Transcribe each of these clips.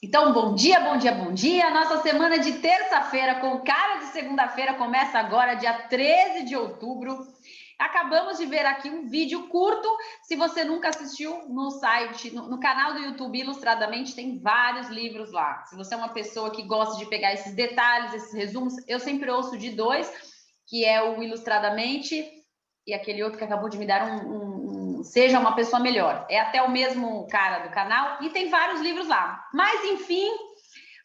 Então, bom dia, bom dia, bom dia. Nossa semana de terça-feira com cara de segunda-feira começa agora, dia 13 de outubro. Acabamos de ver aqui um vídeo curto. Se você nunca assistiu no site, no canal do YouTube Ilustradamente, tem vários livros lá. Se você é uma pessoa que gosta de pegar esses detalhes, esses resumos, eu sempre ouço de dois, que é o Ilustradamente e aquele outro que acabou de me dar Seja uma Pessoa Melhor. É até o mesmo cara do canal e tem vários livros lá. Mas, enfim,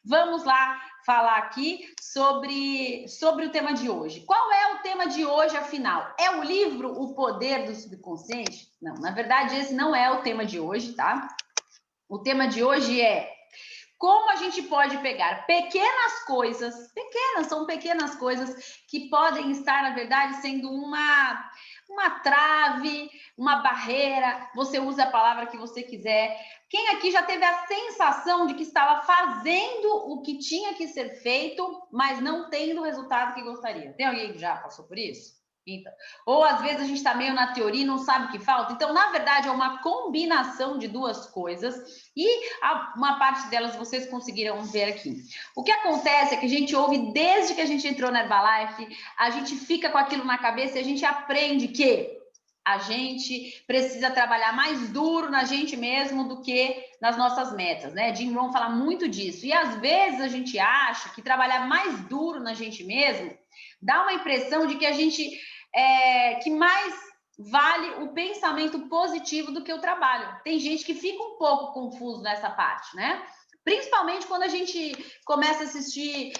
vamos lá falar aqui sobre o tema de hoje. Qual é o tema de hoje, afinal? É o livro O Poder do Subconsciente? Não, na verdade, esse não é o tema de hoje, tá? O tema de hoje é como a gente pode pegar pequenas coisas, são pequenas coisas que podem estar, na verdade, sendo uma trave, uma barreira, você usa a palavra que você quiser. Quem aqui já teve a sensação de que estava fazendo o que tinha que ser feito, mas não tendo o resultado que gostaria? Tem alguém que já passou por isso? Então, ou às vezes a gente está meio na teoria e não sabe o que falta. Então, na verdade, é uma combinação de duas coisas e uma parte delas vocês conseguiram ver aqui. O que acontece é que a gente ouve desde que a gente entrou na Herbalife, a gente fica com aquilo na cabeça e a gente aprende que a gente precisa trabalhar mais duro na gente mesmo do que nas nossas metas, né? Jim Rohn fala muito disso. E às vezes a gente acha que trabalhar mais duro na gente mesmo dá uma impressão de que a gente que mais vale o pensamento positivo do que o trabalho. Tem gente que fica um pouco confuso nessa parte, né? Principalmente quando a gente começa a assistir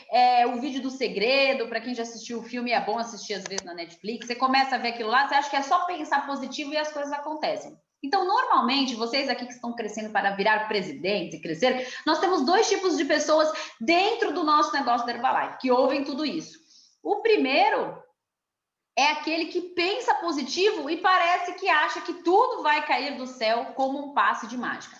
o vídeo do segredo. Para quem já assistiu o filme, é bom assistir às vezes na Netflix. Você começa a ver aquilo lá, você acha que é só pensar positivo e as coisas acontecem. Então, normalmente, vocês aqui que estão crescendo para virar presidente e crescer, nós temos dois tipos de pessoas dentro do nosso negócio da Herbalife, que ouvem tudo isso. O primeiro é aquele que pensa positivo e parece que acha que tudo vai cair do céu como um passe de mágica.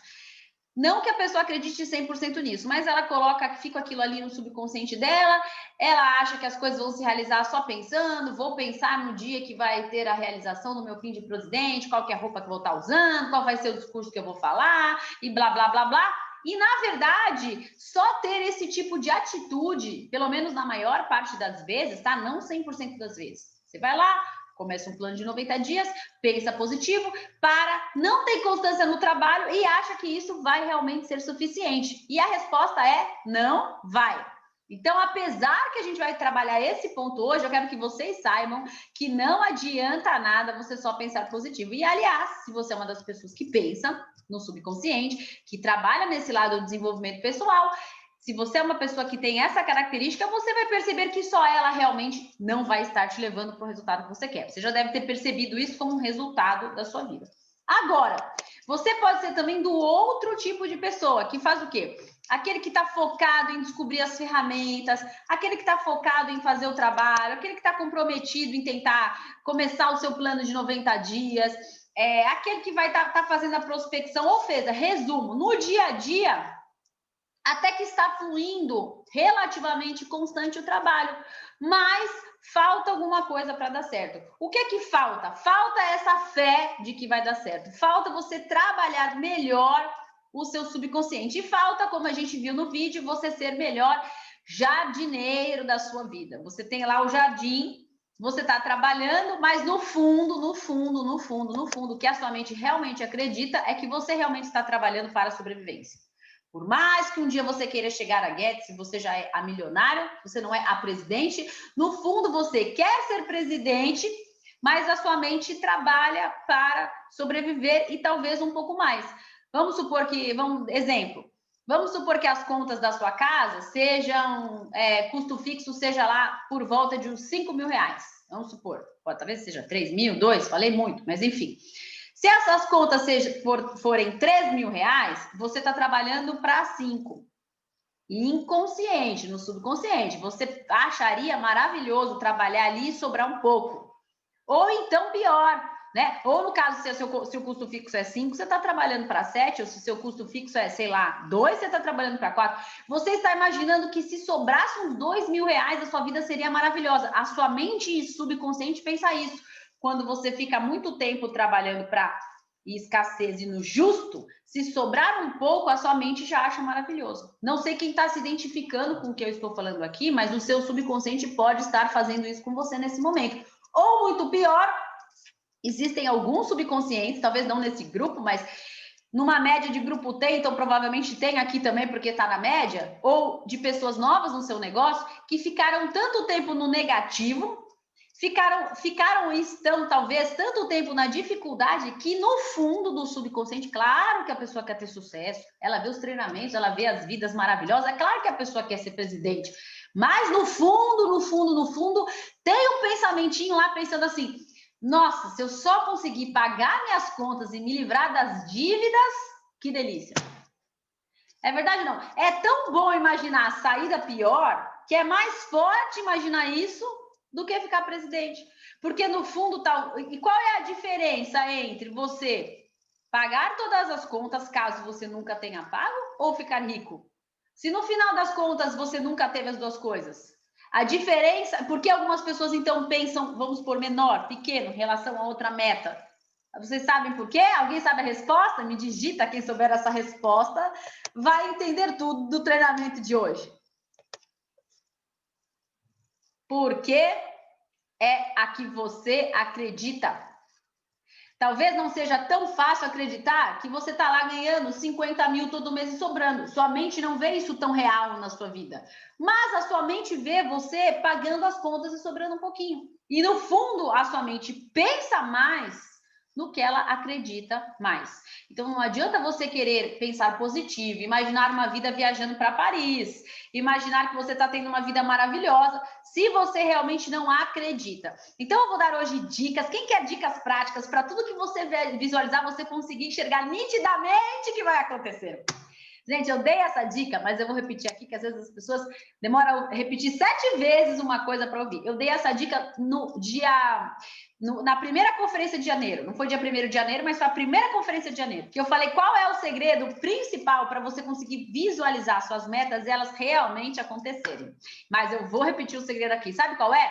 Não que a pessoa acredite 100% nisso, mas ela fica aquilo ali no subconsciente dela, ela acha que as coisas vão se realizar só pensando, vou pensar no dia que vai ter a realização do meu fim de presidente, qual que é a roupa que eu vou estar usando, qual vai ser o discurso que eu vou falar, e blá, blá, blá, blá. E, na verdade, só ter esse tipo de atitude, pelo menos na maior parte das vezes, tá? Não 100% das vezes. Você vai lá, começa um plano de 90 dias, pensa positivo, não tem constância no trabalho e acha que isso vai realmente ser suficiente. E a resposta é não vai. Então, apesar que a gente vai trabalhar esse ponto hoje, eu quero que vocês saibam que não adianta nada você só pensar positivo. E, aliás, se você é uma das pessoas que pensa no subconsciente, que trabalha nesse lado do desenvolvimento pessoal, se você é uma pessoa que tem essa característica, você vai perceber que só ela realmente não vai estar te levando para o resultado que você quer. Você já deve ter percebido isso como um resultado da sua vida. Agora, você pode ser também do outro tipo de pessoa, que faz o quê? Aquele que está focado em descobrir as ferramentas, aquele que está focado em fazer o trabalho, aquele que está comprometido em tentar começar o seu plano de 90 dias, aquele que vai estar fazendo a prospecção, ou seja, resumo, no dia a dia, até que está fluindo relativamente constante o trabalho, mas falta alguma coisa para dar certo. O que é que falta? Falta essa fé de que vai dar certo. Falta você trabalhar melhor o seu subconsciente. E falta, como a gente viu no vídeo, você ser melhor jardineiro da sua vida. Você tem lá o jardim, você está trabalhando, mas no fundo, o que a sua mente realmente acredita é que você realmente está trabalhando para a sobrevivência. Por mais que um dia você queira chegar a Guedes, você já é a milionário, você não é a presidente, no fundo você quer ser presidente, mas a sua mente trabalha para sobreviver e talvez um pouco mais. Vamos supor que as contas da sua casa sejam, custo fixo seja lá por volta de uns 5 mil reais. Vamos supor, talvez seja 3 mil, 2, falei muito, mas enfim. Se essas contas forem 3 mil reais, você está trabalhando para 5. Inconsciente, no subconsciente, você acharia maravilhoso trabalhar ali e sobrar um pouco. Ou então pior, né? Ou no caso, se o custo fixo é 5, você está trabalhando para 7, ou se o seu custo fixo é, sei lá, 2, você está trabalhando para 4. Você está imaginando que se sobrasse uns 2 mil reais, a sua vida seria maravilhosa. A sua mente subconsciente pensa isso. Quando você fica muito tempo trabalhando para e escassez e no justo, se sobrar um pouco, a sua mente já acha maravilhoso. Não sei quem está se identificando com o que eu estou falando aqui, mas o seu subconsciente pode estar fazendo isso com você nesse momento. Ou muito pior, existem alguns subconscientes, talvez não nesse grupo, mas numa média de grupo tem, então provavelmente tem aqui também porque está na média, ou de pessoas novas no seu negócio, que ficaram tanto tempo no negativo, ficaram e estão talvez tanto tempo na dificuldade que no fundo do subconsciente, claro que a pessoa quer ter sucesso, ela vê os treinamentos, ela vê as vidas maravilhosas, é claro que a pessoa quer ser presidente, mas no fundo, tem um pensamentinho lá pensando assim, nossa, se eu só conseguir pagar minhas contas e me livrar das dívidas, que delícia. É verdade ou não? É tão bom imaginar a saída pior que é mais forte imaginar isso do que ficar presidente. Porque no fundo tal. E qual é a diferença entre você pagar todas as contas caso você nunca tenha pago ou ficar rico? Se no final das contas você nunca teve as duas coisas. A diferença, porque algumas pessoas então pensam, vamos por menor, pequeno, em relação a outra meta. Vocês sabem por quê? Alguém sabe a resposta? Me digita, quem souber essa resposta vai entender tudo do treinamento de hoje. Porque é a que você acredita. Talvez não seja tão fácil acreditar que você está lá ganhando 50 mil todo mês e sobrando. Sua mente não vê isso tão real na sua vida. Mas a sua mente vê você pagando as contas e sobrando um pouquinho. E no fundo, a sua mente pensa mais no que ela acredita mais. Então não adianta você querer pensar positivo, imaginar uma vida viajando para Paris, imaginar que você está tendo uma vida maravilhosa, se você realmente não acredita. Então eu vou dar hoje dicas, quem quer dicas práticas para tudo que você visualizar, você conseguir enxergar nitidamente o que vai acontecer. Gente, eu dei essa dica, mas eu vou repetir aqui, que às vezes as pessoas demoram a repetir 7 vezes uma coisa para ouvir. Eu dei essa dica na primeira conferência de janeiro. Não foi dia 1º de janeiro, mas foi a primeira conferência de janeiro. Que eu falei qual é o segredo principal para você conseguir visualizar suas metas e elas realmente acontecerem. Mas eu vou repetir o segredo aqui. Sabe qual é?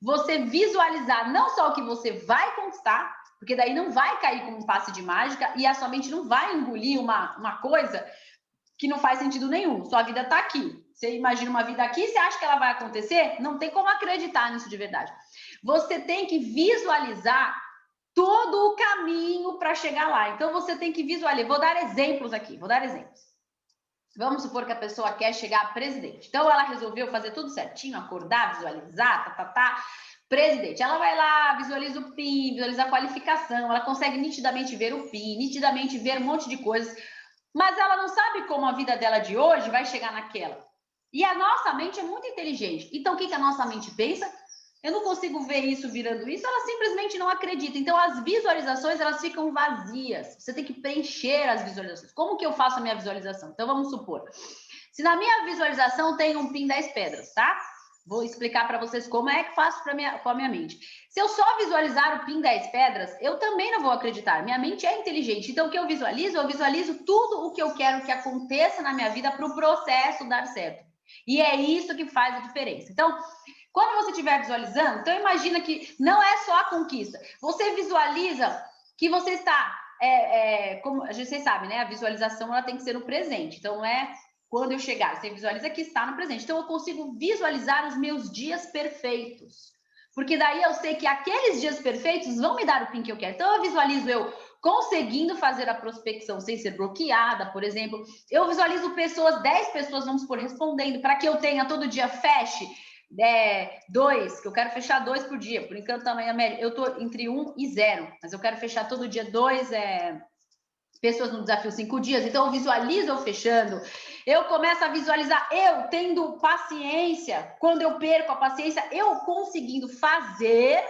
Você visualizar não só o que você vai conquistar, porque daí não vai cair como um passe de mágica e a sua mente não vai engolir uma coisa que não faz sentido nenhum. Sua vida está aqui. Você imagina uma vida aqui, você acha que ela vai acontecer? Não tem como acreditar nisso de verdade. Você tem que visualizar todo o caminho para chegar lá. Então, você tem que visualizar. Vou dar exemplos aqui, Vamos supor que a pessoa quer chegar a presidente. Então, ela resolveu fazer tudo certinho, acordar, visualizar, presidente. Ela vai lá, visualiza o PIN, visualiza a qualificação, ela consegue nitidamente ver o PIN, nitidamente ver um monte de coisas, mas ela não sabe como a vida dela de hoje vai chegar naquela. E a nossa mente é muito inteligente. Então, o que a nossa mente pensa? Eu não consigo ver isso virando isso, ela simplesmente não acredita. Então, as visualizações, elas ficam vazias. Você tem que preencher as visualizações. Como que eu faço a minha visualização? Então, vamos supor. Se na minha visualização tem um PIN 10 pedras, tá? Vou explicar para vocês como é que faço com a minha mente. Se eu só visualizar o PIN 10 pedras, eu também não vou acreditar. Minha mente é inteligente. Então, o que eu visualizo tudo o que eu quero que aconteça na minha vida para o processo dar certo. E é isso que faz a diferença. Então, quando você estiver visualizando, então imagina que não é só a conquista. Você visualiza que você está... como vocês sabem, né? A visualização ela tem que ser no presente. Então, não é... Quando eu chegar, você visualiza que está no presente. Então, eu consigo visualizar os meus dias perfeitos. Porque daí eu sei que aqueles dias perfeitos vão me dar o PIN que eu quero. Então, eu visualizo eu conseguindo fazer a prospecção sem ser bloqueada, por exemplo. Eu visualizo 10 pessoas, vamos supor, respondendo, para que eu tenha todo dia feche 2, que eu quero fechar 2 por dia. Por enquanto, também, eu estou entre 1 e 0, mas eu quero fechar todo dia 2 pessoas no desafio 5 dias, então eu visualizo eu fechando, eu começo a visualizar eu tendo paciência, quando eu perco a paciência, eu conseguindo fazer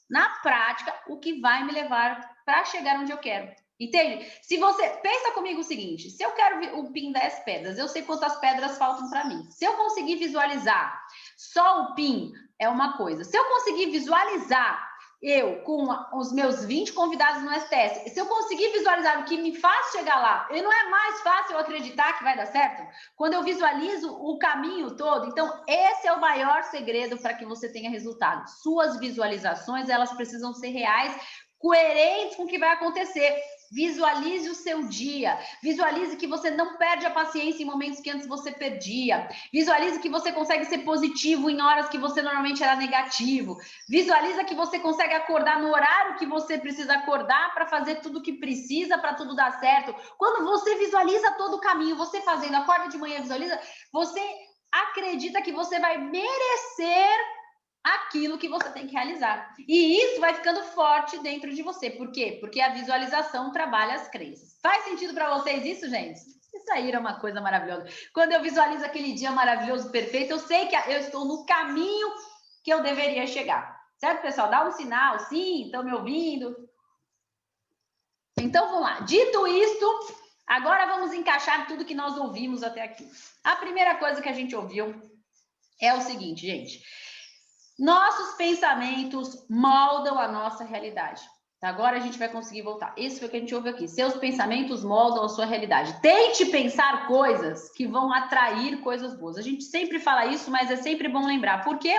na prática o que vai me levar para chegar onde eu quero. Entende? Se você pensa comigo o seguinte, se eu quero o PIN 10 pedras, eu sei quantas pedras faltam para mim. Se eu conseguir visualizar só o PIN, é uma coisa. Se eu conseguir visualizar eu, com os meus 20 convidados no STS, se eu conseguir visualizar o que me faz chegar lá, e não é mais fácil eu acreditar que vai dar certo? Quando eu visualizo o caminho todo, então esse é o maior segredo para que você tenha resultado. Suas visualizações, elas precisam ser reais coerentes com o que vai acontecer. Visualize o seu dia, visualize que você não perde a paciência em momentos que antes você perdia, visualize que você consegue ser positivo em horas que você normalmente era negativo, visualiza que você consegue acordar no horário que você precisa acordar para fazer tudo o que precisa para tudo dar certo. Quando você visualiza todo o caminho, você fazendo, acorda de manhã, visualiza, você acredita que você vai merecer aquilo que você tem que realizar. E isso vai ficando forte dentro de você. Por quê? Porque a visualização trabalha as crenças. Faz sentido para vocês isso, gente? Isso aí era uma coisa maravilhosa. Quando eu visualizo aquele dia maravilhoso, perfeito, eu sei que eu estou no caminho que eu deveria chegar. Certo, pessoal? Dá um sinal. Sim, estão me ouvindo? Então, vamos lá. Dito isto, agora vamos encaixar tudo que nós ouvimos até aqui. A primeira coisa que a gente ouviu é o seguinte, gente. Nossos pensamentos moldam a nossa realidade. Agora a gente vai conseguir voltar. Isso foi o que a gente ouve aqui. Seus pensamentos moldam a sua realidade. Tente pensar coisas que vão atrair coisas boas. A gente sempre fala isso, mas é sempre bom lembrar. Por quê?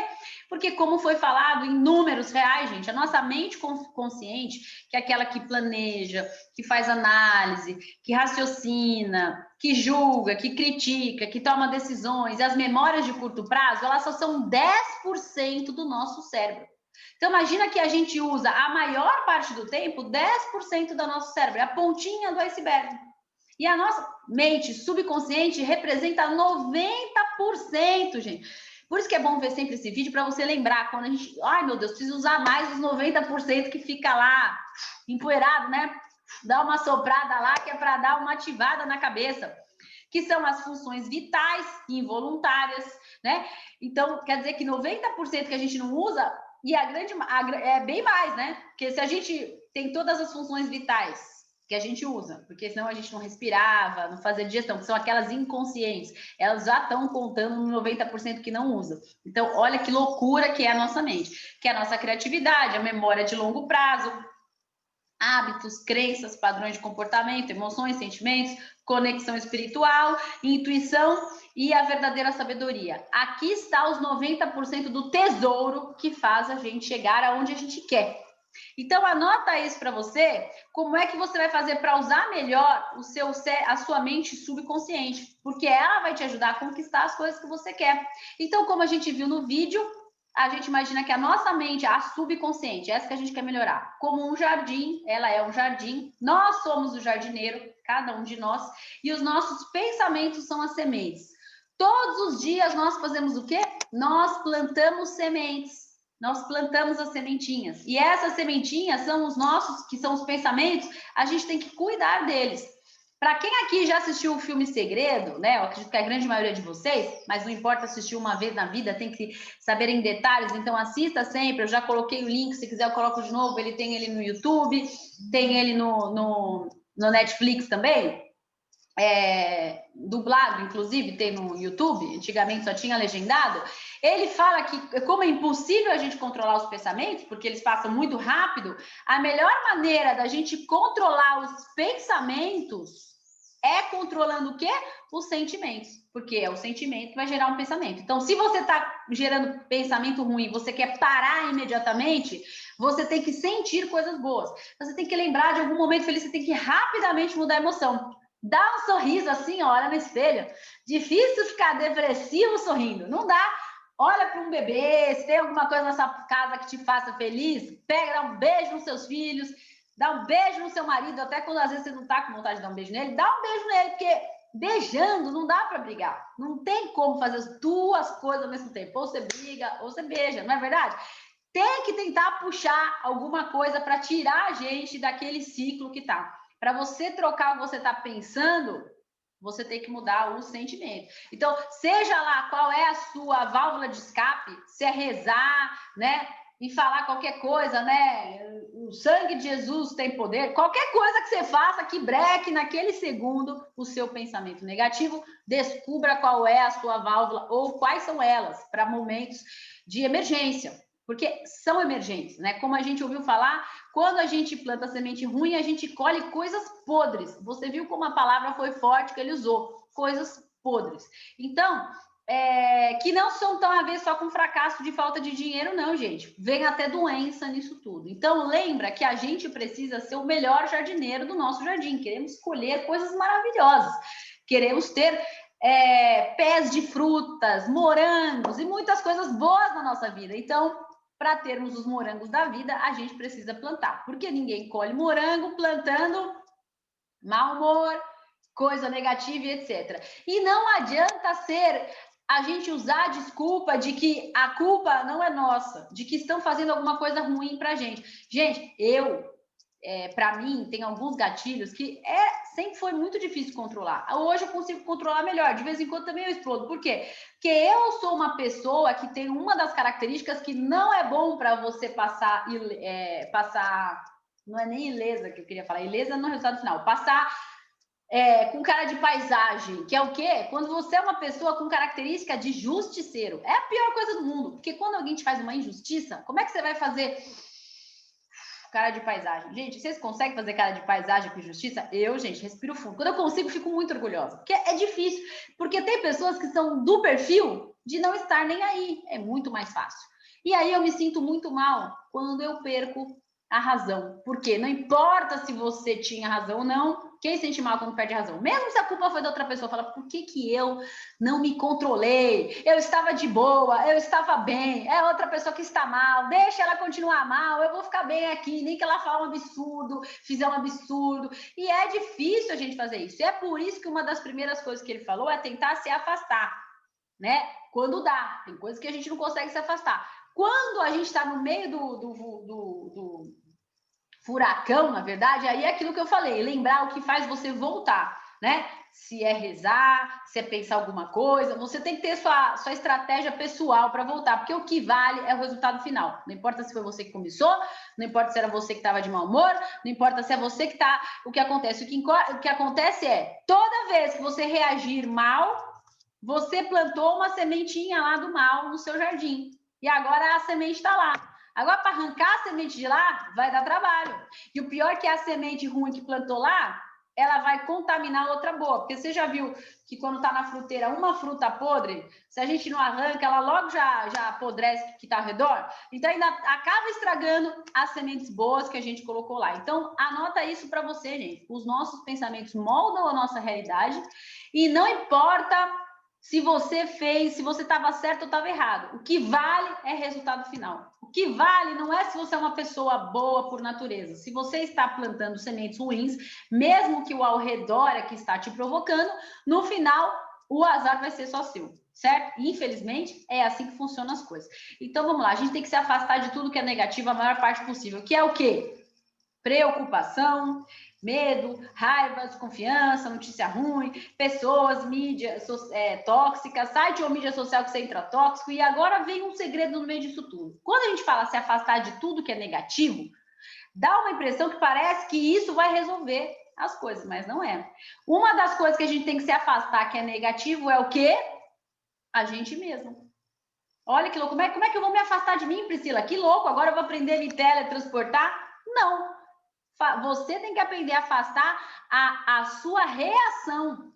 Porque, como foi falado em números reais, gente, a nossa mente consciente, que é aquela que planeja, que faz análise, que raciocina, que julga, que critica, que toma decisões, e as memórias de curto prazo, elas só são 10% do nosso cérebro. Então, imagina que a gente usa a maior parte do tempo, 10% do nosso cérebro, é a pontinha do iceberg. E a nossa mente subconsciente representa 90%, gente. Por isso que é bom ver sempre esse vídeo para você lembrar quando a gente... Ai, meu Deus, preciso usar mais os 90% que fica lá empoeirado, né? Dá uma soprada lá que é para dar uma ativada na cabeça. Que são as funções vitais e involuntárias, né? Então, quer dizer que 90% que a gente não usa... E é bem mais, né? Porque se a gente tem todas as funções vitais que a gente usa, porque senão a gente não respirava, não fazia digestão, que são aquelas inconscientes, elas já estão contando no 90% que não usa. Então, olha que loucura que é a nossa mente, que é a nossa criatividade, a memória de longo prazo, hábitos, crenças, padrões de comportamento, emoções, sentimentos, conexão espiritual, intuição e a verdadeira sabedoria. Aqui está os 90% do tesouro que faz a gente chegar aonde a gente quer. Então, anota isso para você, como é que você vai fazer para usar melhor a sua mente subconsciente, porque ela vai te ajudar a conquistar as coisas que você quer. Então, como a gente viu no vídeo, a gente imagina que a nossa mente, a subconsciente, essa que a gente quer melhorar, como um jardim, ela é um jardim, nós somos o jardineiro, cada um de nós, e os nossos pensamentos são as sementes. Todos os dias nós fazemos o quê? Nós plantamos sementes, nós plantamos as sementinhas, e essas sementinhas são os nossos, que são os pensamentos, a gente tem que cuidar deles. Para quem aqui já assistiu o filme Segredo, né? Eu acredito que a grande maioria de vocês, mas não importa assistir uma vez na vida, tem que saber em detalhes, então assista sempre. Eu já coloquei o link, se quiser eu coloco de novo. Ele tem ele no YouTube, tem ele no Netflix também. Dublado, inclusive, tem no YouTube, antigamente só tinha legendado. Ele fala que, como é impossível a gente controlar os pensamentos, porque eles passam muito rápido, a melhor maneira da gente controlar os pensamentos é controlando o quê? Os sentimentos, porque é o sentimento que vai gerar um pensamento. Então, se você está gerando pensamento ruim, você quer parar imediatamente, você tem que sentir coisas boas. Você tem que lembrar de algum momento feliz, você tem que rapidamente mudar a emoção. Dá um sorriso assim, olha no espelho. Difícil ficar depressivo sorrindo, não dá. Olha para um bebê, se tem alguma coisa na sua casa que te faça feliz, pega, dá um beijo nos seus filhos, dá um beijo no seu marido, até quando às vezes você não está com vontade de dar um beijo nele, dá um beijo nele, porque beijando não dá para brigar. Não tem como fazer as duas coisas ao mesmo tempo. Ou você briga, ou você beija, não é verdade? Tem que tentar puxar alguma coisa para tirar a gente daquele ciclo que tá. Para você trocar o que você está pensando, você tem que mudar o sentimento. Então, seja lá qual é a sua válvula de escape, se é rezar, né? E falar qualquer coisa, né? O sangue de Jesus tem poder. Qualquer coisa que você faça que breque naquele segundo o seu pensamento negativo, descubra qual é a sua válvula ou quais são elas para momentos de emergência. Porque são emergentes, né? Como a gente ouviu falar, quando a gente planta semente ruim, a gente colhe coisas podres. Você viu como a palavra foi forte que ele usou, coisas podres. Então, que não são tão a ver só com fracasso de falta de dinheiro, não, gente. Vem até doença nisso tudo. Então, lembra que a gente precisa ser o melhor jardineiro do nosso jardim. Queremos escolher coisas maravilhosas. Queremos ter pés de frutas, morangos e muitas coisas boas na nossa vida. Então, para termos os morangos da vida, a gente precisa plantar. Porque ninguém colhe morango plantando mau humor, coisa negativa e etc. E não adianta a gente usar a desculpa de que a culpa não é nossa, de que estão fazendo alguma coisa ruim pra gente. Gente, para mim, tem alguns gatilhos que sempre foi muito difícil controlar. Hoje eu consigo controlar melhor. De vez em quando também eu explodo. Por quê? Porque eu sou uma pessoa que tem uma das características que não é bom para você passar, não é nem ilesa que eu queria falar, ilesa no resultado final, passar com cara de paisagem, que é o quê? Quando você é uma pessoa com característica de justiceiro. É a pior coisa do mundo, porque quando alguém te faz uma injustiça, como é que você vai fazer cara de paisagem? Gente, vocês conseguem fazer cara de paisagem com injustiça? Eu, gente, respiro fundo. Quando eu consigo, fico muito orgulhosa, porque é difícil, porque tem pessoas que são do perfil de não estar nem aí, é muito mais fácil. E aí eu me sinto muito mal quando eu perco a razão, porque não importa se você tinha razão ou não, quem sente mal quando perde a razão? Mesmo se a culpa foi da outra pessoa, fala, por que eu não me controlei? Eu estava de boa, eu estava bem, é outra pessoa que está mal, deixa ela continuar mal, eu vou ficar bem aqui, nem que ela fale um absurdo, fizer um absurdo. E é difícil a gente fazer isso. E é por isso que uma das primeiras coisas que ele falou é tentar se afastar, né? Quando dá, tem coisas que a gente não consegue se afastar. Quando a gente está no meio do furacão, na verdade, aí é aquilo que eu falei, lembrar o que faz você voltar, né? Se é rezar, se é pensar alguma coisa, você tem que ter sua estratégia pessoal para voltar, porque o que vale é o resultado final. Não importa se foi você que começou, não importa se era você que estava de mau humor, não importa se é você que está. O que acontece? O que acontece é, toda vez que você reagir mal, você plantou uma sementinha lá do mal no seu jardim. E agora a semente está lá. Agora, para arrancar a semente de lá, vai dar trabalho. E o pior é que a semente ruim que plantou lá, ela vai contaminar outra boa. Porque você já viu que quando está na fruteira uma fruta podre, se a gente não arranca, ela logo já apodrece que está ao redor. Então, ainda acaba estragando as sementes boas que a gente colocou lá. Então, anota isso para você, gente. Os nossos pensamentos moldam a nossa realidade. E não importa se você fez, se você estava certo ou estava errado. O que vale é resultado final. O que vale não é se você é uma pessoa boa por natureza. Se você está plantando sementes ruins, mesmo que o ao redor é que está te provocando, no final o azar vai ser só seu, certo? Infelizmente, é assim que funcionam as coisas. Então, vamos lá. A gente tem que se afastar de tudo que é negativo a maior parte possível, que é o quê? Preocupação, medo, raiva, desconfiança, notícia ruim, pessoas, mídia tóxicas, site ou mídia social que você entra tóxico. E agora vem um segredo no meio disso tudo. Quando a gente fala se afastar de tudo que é negativo, dá uma impressão que parece que isso vai resolver as coisas, mas não é. Uma das coisas que a gente tem que se afastar que é negativo é o quê? A gente mesmo. Olha que louco, como é que eu vou me afastar de mim, Priscila? Que louco, agora eu vou aprender a me teletransportar? Não. Você tem que aprender a afastar a sua reação.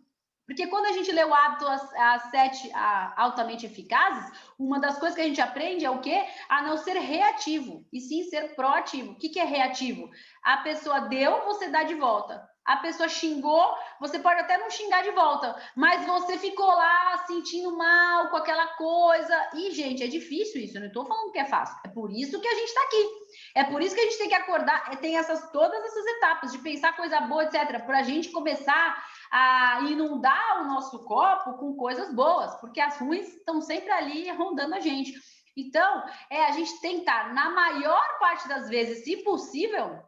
Porque quando a gente lê o hábito as 7 altamente eficazes, uma das coisas que a gente aprende é o quê? A não ser reativo, e sim ser proativo. O que é reativo? A pessoa deu, você dá de volta. A pessoa xingou, você pode até não xingar de volta, mas você ficou lá sentindo mal com aquela coisa. E, gente, é difícil isso, eu não estou falando que é fácil. É por isso que a gente está aqui. É por isso que a gente tem que acordar, tem todas essas etapas de pensar coisa boa, etc., para a gente começar a inundar o nosso copo com coisas boas, porque as ruins estão sempre ali rondando a gente. Então, a gente tentar, na maior parte das vezes, se possível,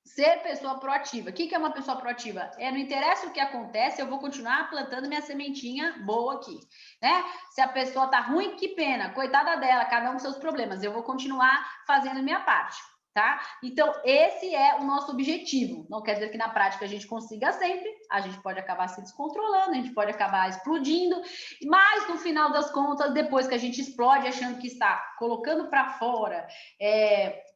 ser pessoa proativa. O que é uma pessoa proativa? Não interessa o que acontece, eu vou continuar plantando minha sementinha boa aqui, né? Se a pessoa tá ruim, que pena, coitada dela, cada um com seus problemas. Eu vou continuar fazendo minha parte, tá? Então, esse é o nosso objetivo. Não quer dizer que na prática a gente consiga sempre, a gente pode acabar se descontrolando, a gente pode acabar explodindo, mas no final das contas, depois que a gente explode achando que está colocando para fora,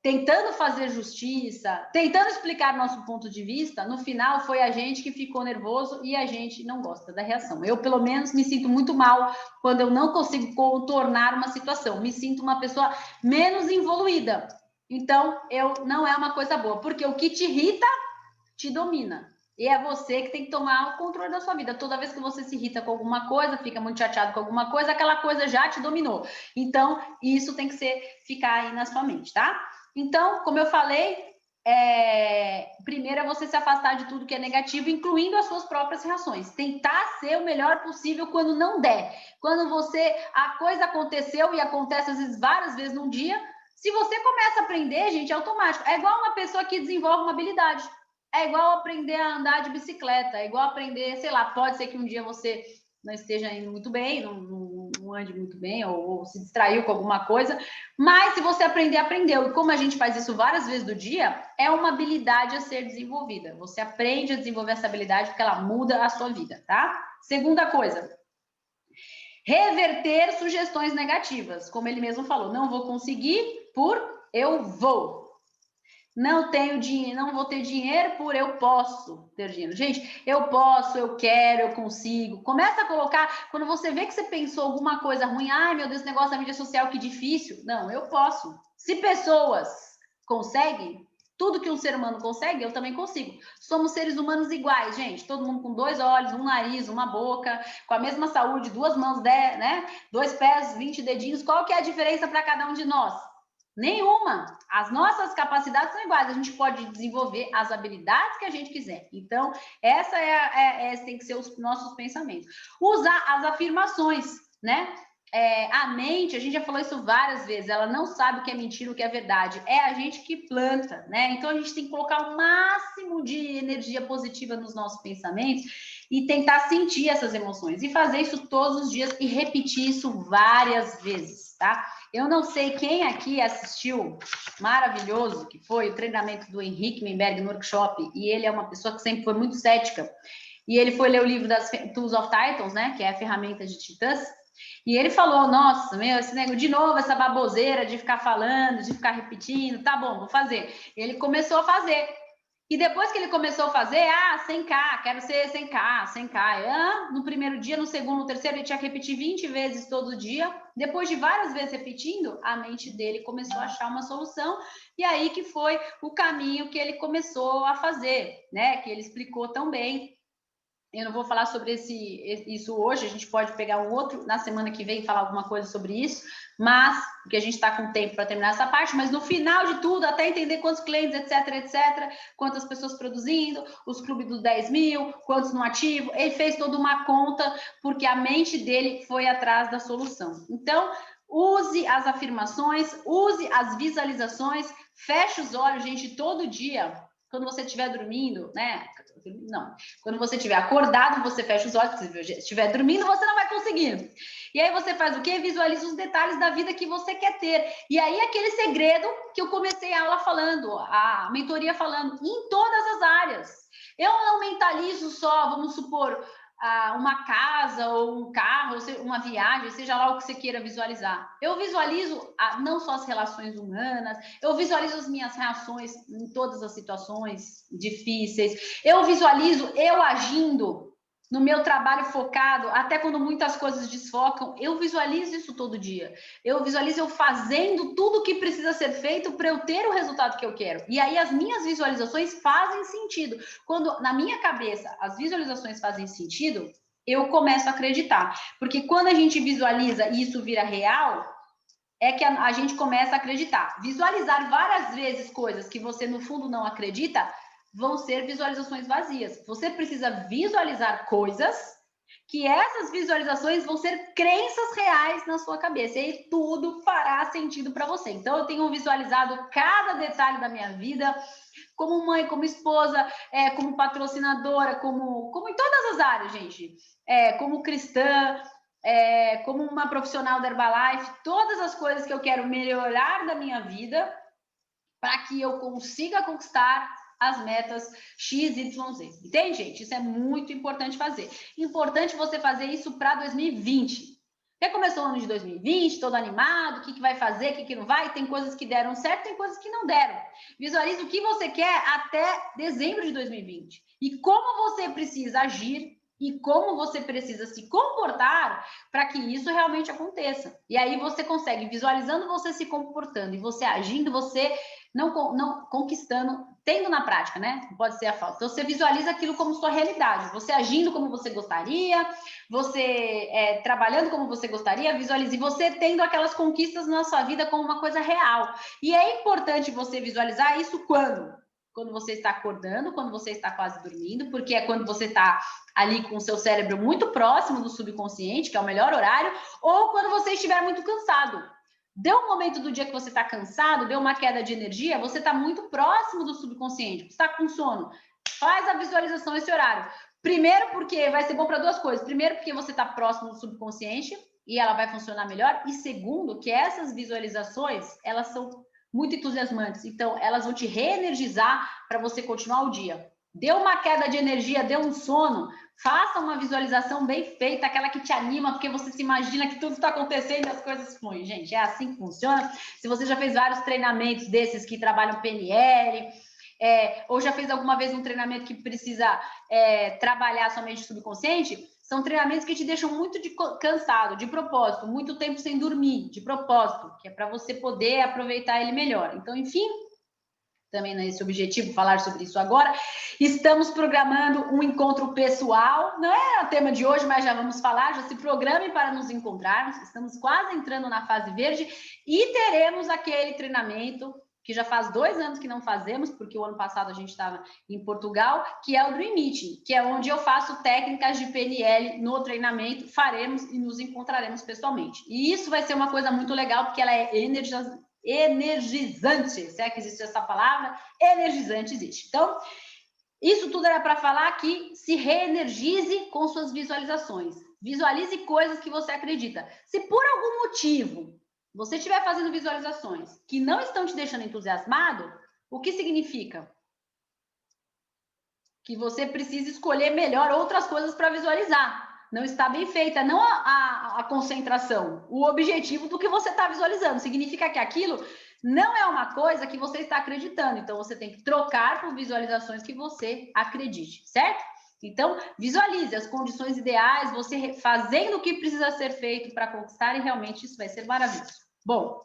tentando fazer justiça, tentando explicar nosso ponto de vista, no final foi a gente que ficou nervoso e a gente não gosta da reação. Eu, pelo menos, me sinto muito mal quando eu não consigo contornar uma situação. Me sinto uma pessoa menos evoluída. Então, não é uma coisa boa, porque o que te irrita, te domina. E é você que tem que tomar o controle da sua vida. Toda vez que você se irrita com alguma coisa, fica muito chateado com alguma coisa, aquela coisa já te dominou. Então, isso tem que ficar aí na sua mente, tá? Então, como eu falei, primeiro é você se afastar de tudo que é negativo, incluindo as suas próprias reações. Tentar ser o melhor possível quando não der. Quando a coisa aconteceu e acontece às vezes várias vezes num dia, se você começa a aprender, gente, é automático. É igual uma pessoa que desenvolve uma habilidade. É igual aprender a andar de bicicleta, é igual aprender, sei lá, pode ser que um dia você não esteja indo muito bem, não ande muito bem, ou se distraiu com alguma coisa, mas se você aprender, aprendeu. E como a gente faz isso várias vezes do dia, é uma habilidade a ser desenvolvida. Você aprende a desenvolver essa habilidade porque ela muda a sua vida, tá? Segunda coisa, reverter sugestões negativas. Como ele mesmo falou, não vou conseguir por eu vou. Não tenho dinheiro, não vou ter dinheiro por eu posso ter dinheiro. Gente, eu posso, eu quero, eu consigo. Começa a colocar, quando você vê que você pensou alguma coisa ruim, ai meu Deus, esse negócio da mídia social, que difícil. Não, eu posso. Se pessoas conseguem, tudo que um ser humano consegue, eu também consigo. Somos seres humanos iguais, gente. Todo mundo com 2 olhos, um nariz, uma boca, com a mesma saúde, 2 mãos, né? 2 pés, 20 dedinhos. Qual que é a diferença para cada um de nós? Nenhuma. As nossas capacidades são iguais. A gente pode desenvolver as habilidades que a gente quiser. Então, essa tem que ser os nossos pensamentos. Usar as afirmações, né? A mente, a gente já falou isso várias vezes, ela não sabe o que é mentira, o que é verdade. É a gente que planta, né? Então, a gente tem que colocar o máximo de energia positiva nos nossos pensamentos e tentar sentir essas emoções. E fazer isso todos os dias e repetir isso várias vezes, tá? Eu não sei quem aqui assistiu, maravilhoso, que foi o treinamento do Henrique Menberg no workshop, e ele é uma pessoa que sempre foi muito cética, e ele foi ler o livro das Tools of Titans, né, que é a ferramenta de titãs, e ele falou, nossa, meu, esse negócio, de novo, essa baboseira de ficar falando, de ficar repetindo, tá bom, vou fazer. Ele começou a fazer. E depois que ele começou a fazer, 100K, quero ser 100K, 100K. No primeiro dia, no segundo, no terceiro, ele tinha que repetir 20 vezes todo dia. Depois de várias vezes repetindo, a mente dele começou a achar uma solução. E aí que foi o caminho que ele começou a fazer, né? Que ele explicou tão bem. Eu não vou falar sobre isso hoje, a gente pode pegar um outro na semana que vem e falar alguma coisa sobre isso, mas, porque a gente está com tempo para terminar essa parte, mas no final de tudo, até entender quantos clientes, etc, quantas pessoas produzindo, os clubes dos 10 mil, quantos no ativo, ele fez toda uma conta, porque a mente dele foi atrás da solução. Então, use as afirmações, use as visualizações, feche os olhos, gente, todo dia, quando você estiver dormindo, né? Não. Quando você estiver acordado, você fecha os olhos. Se você estiver dormindo, você não vai conseguir. E aí você faz o quê? Visualiza os detalhes da vida que você quer ter. E aí aquele segredo que eu comecei a aula falando, a mentoria falando, em todas as áreas. Eu não mentalizo só, vamos supor, uma casa ou um carro, uma viagem, seja lá o que você queira visualizar. Eu visualizo não só as relações humanas, eu visualizo as minhas reações em todas as situações difíceis, eu visualizo eu agindo no meu trabalho focado, até quando muitas coisas desfocam, eu visualizo isso todo dia. Eu visualizo eu fazendo tudo o que precisa ser feito para eu ter o resultado que eu quero. E aí as minhas visualizações fazem sentido. Quando na minha cabeça as visualizações fazem sentido, eu começo a acreditar. Porque quando a gente visualiza e isso vira real, é que a gente começa a acreditar. Visualizar várias vezes coisas que você no fundo não acredita vão ser visualizações vazias. Você precisa visualizar coisas que essas visualizações vão ser crenças reais na sua cabeça. E aí tudo fará sentido para você. Então, eu tenho visualizado cada detalhe da minha vida, como mãe, como esposa, como patrocinadora, como em todas as áreas, gente. Como cristã, como uma profissional da Herbalife, todas as coisas que eu quero melhorar da minha vida para que eu consiga conquistar as metas X, Y, Z. Entende, gente? Isso é muito importante fazer. Importante você fazer isso para 2020. Porque começou o ano de 2020, todo animado, o que vai fazer, o que não vai, tem coisas que deram certo, tem coisas que não deram. Visualize o que você quer até dezembro de 2020 e como você precisa agir e como você precisa se comportar para que isso realmente aconteça. E aí você consegue, visualizando você se comportando e você agindo, você não conquistando, tendo na prática, né? Pode ser a falta. Então, você visualiza aquilo como sua realidade, você agindo como você gostaria, você trabalhando como você gostaria, visualize você tendo aquelas conquistas na sua vida como uma coisa real. E é importante você visualizar isso quando? Quando você está acordando, quando você está quase dormindo, porque é quando você está ali com o seu cérebro muito próximo do subconsciente, que é o melhor horário, ou quando você estiver muito cansado. Deu um momento do dia que você está cansado, deu uma queda de energia, você está muito próximo do subconsciente, você está com sono. Faz a visualização esse horário. Primeiro, porque vai ser bom para duas coisas. Primeiro, porque você está próximo do subconsciente e ela vai funcionar melhor. E segundo, que essas visualizações, elas são muito entusiasmantes. Então, elas vão te reenergizar para você continuar o dia. Deu uma queda de energia, deu um sono, faça uma visualização bem feita, aquela que te anima, porque você se imagina que tudo está acontecendo e as coisas fluem. Gente, é assim que funciona. Se você já fez vários treinamentos desses que trabalham PNL, ou já fez alguma vez um treinamento que precisa trabalhar somente o subconsciente, são treinamentos que te deixam muito cansado, de propósito, muito tempo sem dormir, de propósito, que é para você poder aproveitar ele melhor. Então, enfim, também nesse objetivo, falar sobre isso agora. Estamos programando um encontro pessoal, não é o tema de hoje, mas já vamos falar, já se programe para nos encontrarmos, estamos quase entrando na fase verde e teremos aquele treinamento que já faz 2 anos que não fazemos, porque o ano passado a gente estava em Portugal, que é o Dream Meeting, que é onde eu faço técnicas de PNL no treinamento, faremos e nos encontraremos pessoalmente. E isso vai ser uma coisa muito legal, porque ela é energizante, se é que existe essa palavra, energizante existe. Então, isso tudo era para falar que se reenergize com suas visualizações. Visualize coisas que você acredita. Se por algum motivo você estiver fazendo visualizações que não estão te deixando entusiasmado, o que significa? Que você precisa escolher melhor outras coisas para visualizar. Não está bem feita, não a concentração, o objetivo do que você está visualizando. Significa que aquilo não é uma coisa que você está acreditando. Então, você tem que trocar por visualizações que você acredite, certo? Então, visualize as condições ideais, você fazendo o que precisa ser feito para conquistar e realmente isso vai ser maravilhoso. Bom,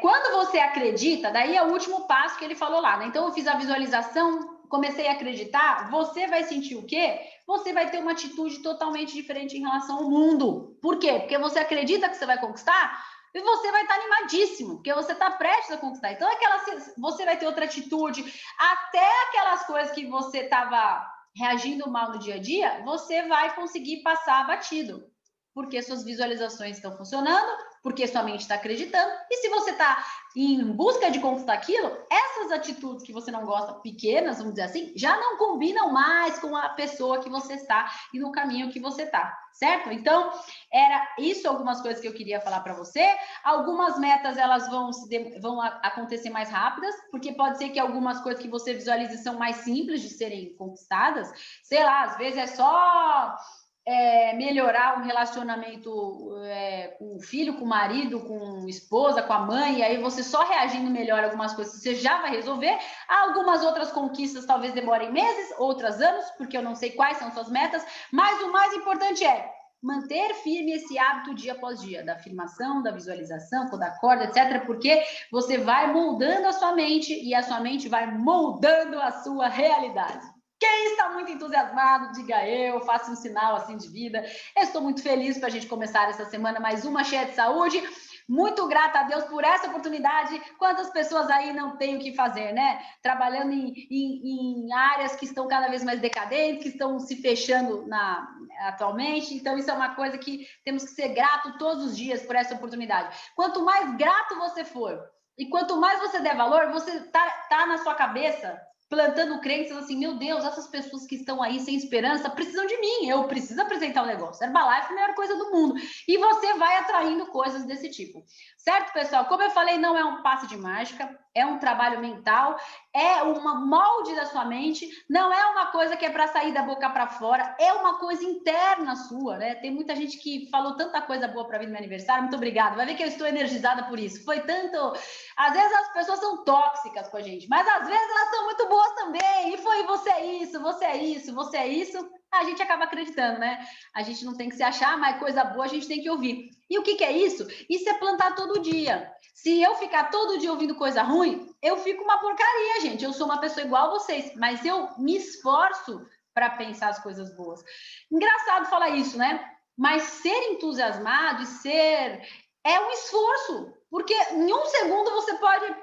quando você acredita, daí é o último passo que ele falou lá, né? Então, eu fiz a visualização, comecei a acreditar, você vai sentir o quê? Você vai ter uma atitude totalmente diferente em relação ao mundo. Por quê? Porque você acredita que você vai conquistar e você vai estar animadíssimo, porque você está prestes a conquistar. Então, você vai ter outra atitude, até aquelas coisas que você estava reagindo mal no dia a dia, você vai conseguir passar batido. Porque suas visualizações estão funcionando, porque sua mente está acreditando, e se você está em busca de conquistar aquilo, essas atitudes que você não gosta, pequenas, vamos dizer assim, já não combinam mais com a pessoa que você está e no caminho que você está, certo? Então, era isso algumas coisas que eu queria falar para você. Algumas metas, elas vão acontecer mais rápidas, porque pode ser que algumas coisas que você visualize são mais simples de serem conquistadas, sei lá, às vezes é só melhorar um relacionamento com o filho, com o marido, com a esposa, com a mãe, e aí você só reagindo melhor a algumas coisas você já vai resolver. Algumas outras conquistas talvez demorem meses, outras anos, porque eu não sei quais são suas metas, mas o mais importante é manter firme esse hábito dia após dia, da afirmação, da visualização, quando acorda, etc., porque você vai moldando a sua mente e a sua mente vai moldando a sua realidade. Quem está muito entusiasmado, diga eu, faça um sinal assim de vida. Eu estou muito feliz para a gente começar essa semana mais uma cheia de saúde. Muito grata a Deus por essa oportunidade. Quantas pessoas aí não têm o que fazer, né? Trabalhando em áreas que estão cada vez mais decadentes, que estão se fechando atualmente. Então, isso é uma coisa que temos que ser grato todos os dias por essa oportunidade. Quanto mais grato você for e quanto mais você der valor, você tá na sua cabeça plantando crenças assim, meu Deus, essas pessoas que estão aí sem esperança precisam de mim, eu preciso apresentar o negócio. Herbalife é a melhor coisa do mundo. E você vai atraindo coisas desse tipo. Certo, pessoal? Como eu falei, não é um passe de mágica, é um trabalho mental, é uma molde da sua mente, não é uma coisa que é para sair da boca para fora, é uma coisa interna sua, né? Tem muita gente que falou tanta coisa boa para vir no meu aniversário, muito obrigada. Vai ver que eu estou energizada por isso. Foi tanto... Às vezes as pessoas são tóxicas com a gente, mas às vezes elas são muito boas também. E foi você é isso, você é isso, você é isso. A gente acaba acreditando, né? A gente não tem que se achar, mas coisa boa a gente tem que ouvir. E o que é isso? Isso é plantar todo dia. Se eu ficar todo dia ouvindo coisa ruim, eu fico uma porcaria, gente. Eu sou uma pessoa igual a vocês, mas eu me esforço para pensar as coisas boas. Engraçado falar isso, né? Mas ser entusiasmado e ser... é um esforço, porque em um segundo você pode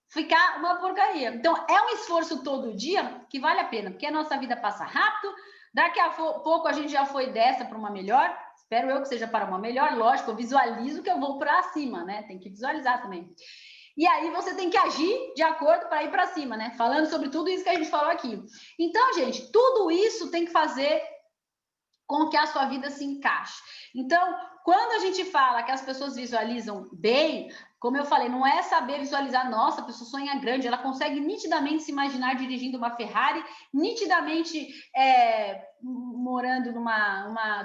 ficar uma porcaria. Então, é um esforço todo dia que vale a pena, porque a nossa vida passa rápido, daqui a pouco a gente já foi dessa para uma melhor, espero eu que seja para uma melhor, lógico, eu visualizo que eu vou para cima, né? Tem que visualizar também. E aí você tem que agir de acordo para ir para cima, né? Falando sobre tudo isso que a gente falou aqui. Então, gente, tudo isso tem que fazer com que a sua vida se encaixe. Então, quando a gente fala que as pessoas visualizam bem, como eu falei, não é saber visualizar, nossa, a pessoa sonha grande, ela consegue nitidamente se imaginar dirigindo uma Ferrari, nitidamente morando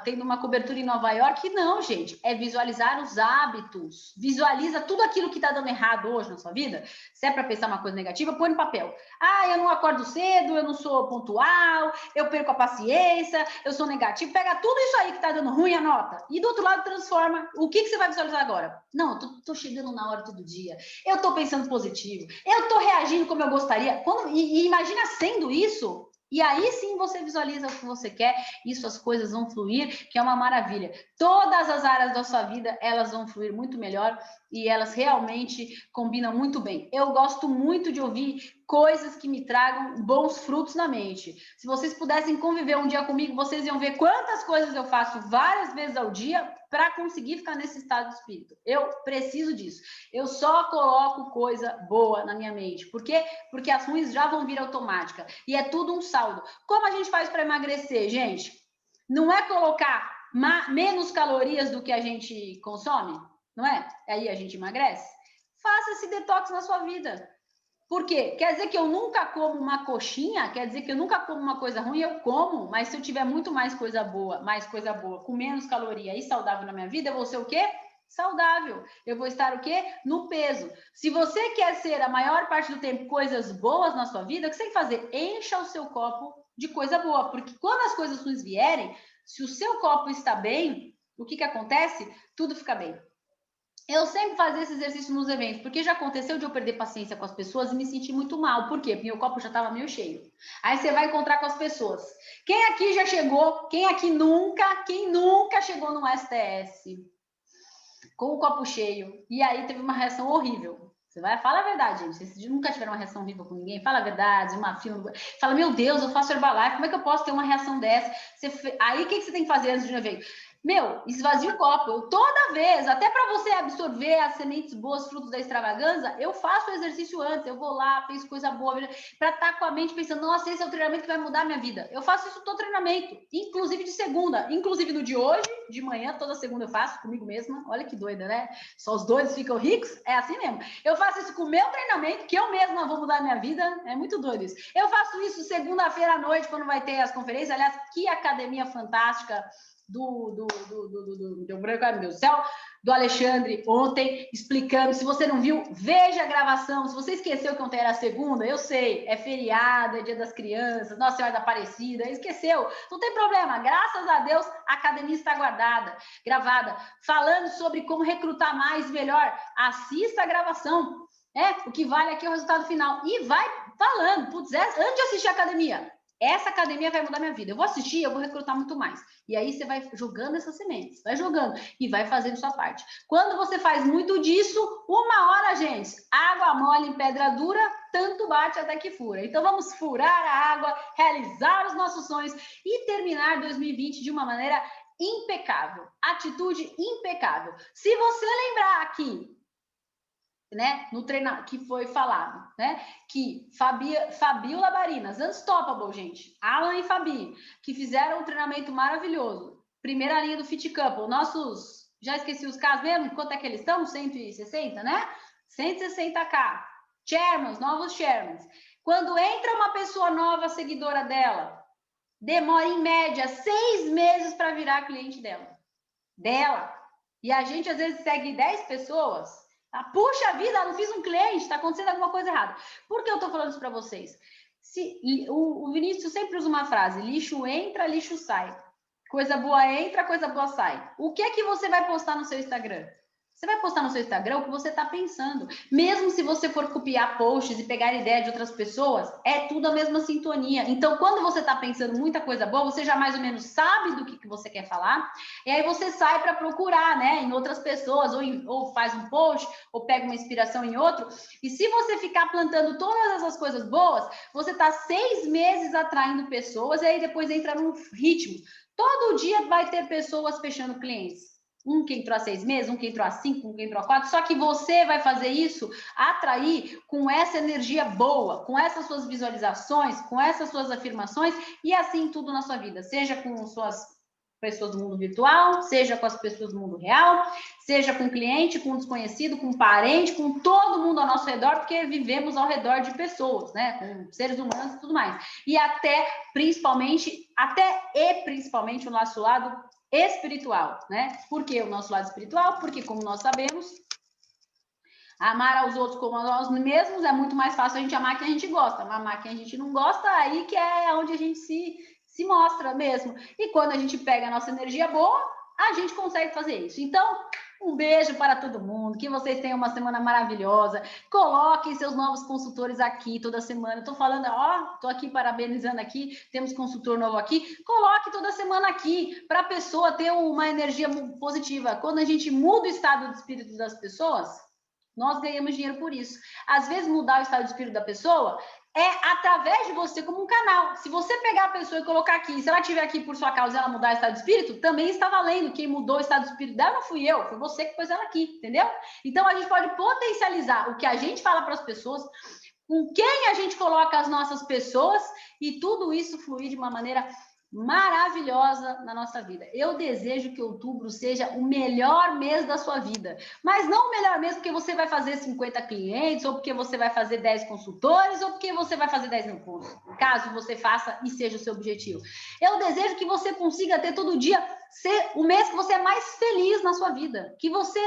tendo uma cobertura em Nova York. Não, gente, é visualizar os hábitos, visualiza tudo aquilo que está dando errado hoje na sua vida. Se é para pensar uma coisa negativa, põe no papel. Ah, eu não acordo cedo, eu não sou pontual, eu perco a paciência, eu sou negativo. Pega tudo isso aí que está dando ruim, anota. E do outro lado transforma. O que você vai visualizar agora? Não, tô chegando na hora todo dia. Eu tô pensando positivo. Eu tô reagindo como eu gostaria. E imagina sendo isso. E aí sim você visualiza o que você quer, isso as coisas vão fluir, que é uma maravilha. Todas as áreas da sua vida, elas vão fluir muito melhor e elas realmente combinam muito bem. Eu gosto muito de ouvir coisas que me tragam bons frutos na mente. Se vocês pudessem conviver um dia comigo, vocês iam ver quantas coisas eu faço várias vezes ao dia para conseguir ficar nesse estado de espírito. Eu preciso disso. Eu só coloco coisa boa na minha mente. Por quê? Porque as ruins já vão vir automática. E é tudo um saldo. Como a gente faz para emagrecer, gente? Não é colocar menos calorias do que a gente consome? Não é? Aí a gente emagrece? Faça esse detox na sua vida. Por quê? Quer dizer que eu nunca como uma coxinha? Quer dizer que eu nunca como uma coisa ruim? Eu como, mas se eu tiver muito mais coisa boa, com menos caloria e saudável na minha vida, eu vou ser o quê? Saudável. Eu vou estar o quê? No peso. Se você quer ser a maior parte do tempo coisas boas na sua vida, o que você tem que fazer? Encha o seu copo de coisa boa, porque quando as coisas ruins vierem, se o seu copo está bem, o que acontece? Tudo fica bem. Eu sempre fazia esse exercício nos eventos, porque já aconteceu de eu perder paciência com as pessoas e me sentir muito mal. Por quê? Porque o copo já estava meio cheio. Aí você vai encontrar com as pessoas. Quem aqui já chegou? Quem nunca chegou no STS com o copo cheio? E aí teve uma reação horrível. Você vai, fala a verdade, gente. Vocês nunca tiveram uma reação horrível com ninguém? Fala a verdade, uma fila. Fala, meu Deus, eu faço Herbalife, como é que eu posso ter uma reação dessa? Aí o que você tem que fazer antes de um evento? Meu, esvazia o copo. Eu, toda vez, até para você absorver as sementes boas, frutos da extravagância, eu faço o exercício antes. Eu vou lá, penso coisa boa, para estar com a mente pensando, nossa, esse é o treinamento que vai mudar a minha vida. Eu faço isso todo treinamento, inclusive de segunda, inclusive no de hoje, de manhã, toda segunda eu faço comigo mesma. Olha que doida, né? Só os doidos ficam ricos? É assim mesmo. Eu faço isso com o meu treinamento, que eu mesma vou mudar a minha vida. É muito doido isso. Eu faço isso segunda-feira à noite, quando vai ter as conferências. Aliás, que academia fantástica deu branco, ai meu Deus do céu, do Alexandre ontem, explicando. Se você não viu, veja a gravação. Se você esqueceu que ontem era segunda, eu sei, é feriado, é dia das crianças, Nossa Senhora da Aparecida, esqueceu, não tem problema, graças a Deus a academia está gravada, falando sobre como recrutar mais e melhor. Assista a gravação, o que vale aqui é o resultado final, e vai falando, putz, antes de assistir a academia, essa academia vai mudar minha vida. Eu vou assistir, eu vou recrutar muito mais. E aí você vai jogando essas sementes, vai jogando e vai fazendo sua parte. Quando você faz muito disso, uma hora, gente, água mole em pedra dura, tanto bate até que fura. Então vamos furar a água, realizar os nossos sonhos e terminar 2020 de uma maneira impecável. Atitude impecável. Se você lembrar aqui né, no treinamento que foi falado, né, que Fabiola Barinas, Unstoppable, gente, Alan e Fabi, que fizeram um treinamento maravilhoso, primeira linha do Fit Couple, nossos, já esqueci os casos mesmo, quanto é que eles estão? 160, né? 160k, Chairmans, novos Chairmans. Quando entra uma pessoa nova, seguidora dela, demora em média 6 meses para virar cliente dela. E a gente às vezes segue 10 pessoas. Puxa vida, não fiz um cliente, está acontecendo alguma coisa errada. Por que eu estou falando isso para vocês? O Vinícius sempre usa uma frase: lixo entra, lixo sai. Coisa boa entra, coisa boa sai. O que é que você vai postar no seu Instagram? Você vai postar no seu Instagram o que você está pensando. Mesmo se você for copiar posts e pegar ideia de outras pessoas, é tudo a mesma sintonia. Então, quando você está pensando muita coisa boa, você já mais ou menos sabe do que você quer falar, e aí você sai para procurar, né, em outras pessoas, ou faz um post, ou pega uma inspiração em outro. E se você ficar plantando todas essas coisas boas, você está 6 meses atraindo pessoas, e aí depois entra num ritmo. Todo dia vai ter pessoas fechando clientes. Um que entrou há 6 meses, um que entrou há 5, um que entrou há 4, só que você vai fazer isso, atrair com essa energia boa, com essas suas visualizações, com essas suas afirmações, e assim tudo na sua vida, seja com suas pessoas do mundo virtual, seja com as pessoas do mundo real, seja com cliente, com desconhecido, com parente, com todo mundo ao nosso redor, porque vivemos ao redor de pessoas, né, com seres humanos e tudo mais. E principalmente o nosso lado espiritual, né? Por que o nosso lado espiritual? Porque, como nós sabemos, amar aos outros como a nós mesmos é muito mais fácil a gente amar quem a gente gosta. Amar quem a gente não gosta, aí que é onde a gente se mostra mesmo. E quando a gente pega a nossa energia boa, a gente consegue fazer isso. Então, um beijo para todo mundo, que vocês tenham uma semana maravilhosa. Coloquem seus novos consultores aqui toda semana. Estou falando, estou aqui parabenizando aqui, temos consultor novo aqui. Coloque toda semana aqui para a pessoa ter uma energia positiva. Quando a gente muda o estado de espírito das pessoas, nós ganhamos dinheiro por isso. Às vezes, mudar o estado de espírito da pessoa é através de você como um canal. Se você pegar a pessoa e colocar aqui, se ela estiver aqui por sua causa e ela mudar o estado de espírito, também está valendo. Quem mudou o estado de espírito dela não fui eu, foi você que pôs ela aqui, entendeu? Então, a gente pode potencializar o que a gente fala para as pessoas, com quem a gente coloca as nossas pessoas, e tudo isso fluir de uma maneira maravilhosa na nossa vida. Eu desejo que outubro seja o melhor mês da sua vida, mas não o melhor mês porque você vai fazer 50 clientes, ou porque você vai fazer 10 consultores, ou porque você vai fazer 10 mil pontos, caso você faça e seja o seu objetivo. Eu desejo que você consiga ter todo dia ser o mês que você é mais feliz na sua vida, que você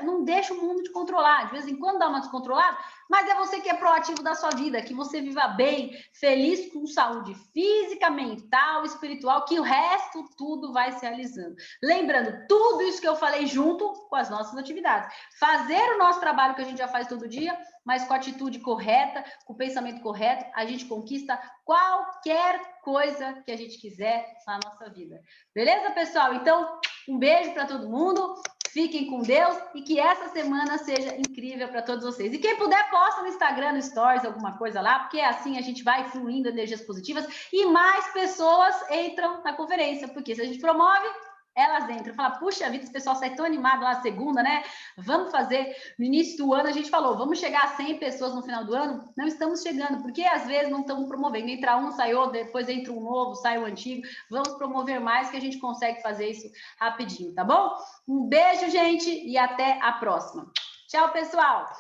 não deixa o mundo te controlar, de vez em quando dá uma descontrolada, mas é você que é proativo da sua vida, que você viva bem, feliz, com saúde física, mental, espiritual, que o resto tudo vai se realizando. Lembrando, tudo isso que eu falei junto com as nossas atividades. Fazer o nosso trabalho que a gente já faz todo dia, mas com a atitude correta, com o pensamento correto, a gente conquista qualquer coisa que a gente quiser na nossa vida. Beleza, pessoal? Então, um beijo para todo mundo. Fiquem com Deus e que essa semana seja incrível para todos vocês. E quem puder, posta no Instagram, no Stories, alguma coisa lá, porque assim a gente vai fluindo energias positivas e mais pessoas entram na conferência, porque se a gente promove, elas entram. Fala, puxa vida, esse pessoal sai tão animado lá segunda, né? Vamos fazer. No início do ano a gente falou, vamos chegar a 100 pessoas no final do ano? Não estamos chegando, porque às vezes não estamos promovendo. Entra um, sai outro, depois entra um novo, sai o antigo. Vamos promover mais que a gente consegue fazer isso rapidinho, tá bom? Um beijo, gente, e até a próxima. Tchau, pessoal!